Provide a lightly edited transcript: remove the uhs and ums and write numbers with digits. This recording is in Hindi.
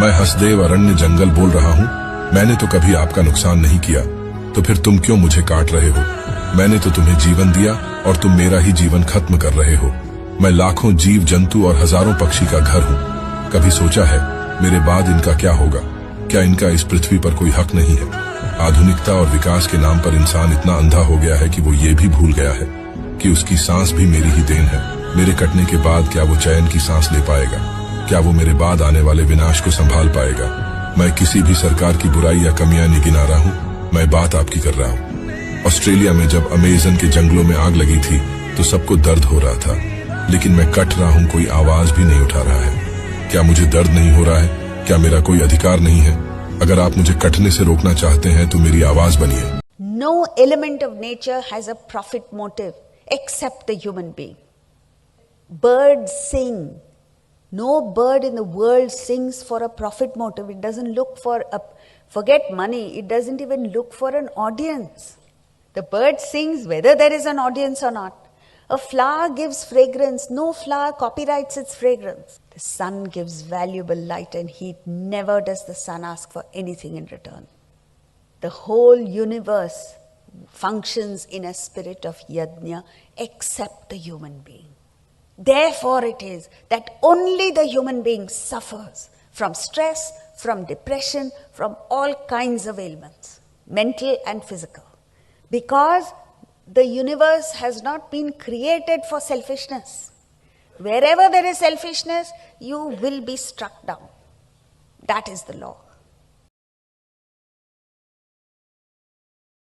मैं हसदेव अरण्य जंगल बोल रहा हूँ। मैंने तो कभी आपका नुकसान नहीं किया, तो फिर तुम क्यों मुझे काट रहे हो? मैंने तो तुम्हें जीवन दिया और तुम मेरा ही जीवन खत्म कर रहे हो। मैं लाखों जीव जंतु और हजारों पक्षी का घर हूँ। कभी सोचा है मेरे बाद इनका क्या होगा? क्या इनका इस पृथ्वी पर कोई हक नहीं है? आधुनिकता और विकास के नाम पर इंसान इतना अंधा हो गया है कि वो ये भी भूल गया है कि उसकी सांस भी मेरी ही देन है। मेरे कटने के बाद क्या वो चैन की सांस ले पाएगा? क्या वो मेरे बाद आने वाले विनाश को संभाल पाएगा? मैं किसी भी सरकार की बुराई या कमियां नहीं गिना रहा हूँ, मैं बात आपकी कर रहा हूँ। ऑस्ट्रेलिया में जब अमेज़न के जंगलों में आग लगी थी तो सबको दर्द हो रहा था, लेकिन मैं कट रहा हूँ, कोई आवाज भी नहीं उठा रहा है। क्या मुझे दर्द नहीं हो रहा है? क्या मेरा कोई अधिकार नहीं है? अगर आप मुझे कटने से रोकना चाहते हैं तो मेरी आवाज बनिए। No element of nature has a profit motive except the human being. Birds sing. No bird in the world sings for a profit motive. It doesn't look forget money, it doesn't even look for an audience. The bird sings whether there is an audience or not. A flower gives fragrance. No flower copyrights its fragrance. The sun gives valuable light and heat. Never does the sun ask for anything in return. The whole universe functions in a spirit of yajna except the human being. Therefore it is that only the human being suffers from stress, from depression, from all kinds of ailments, mental and physical. Because the universe has not been created for selfishness. Wherever there is selfishness, you will be struck down. That is the law.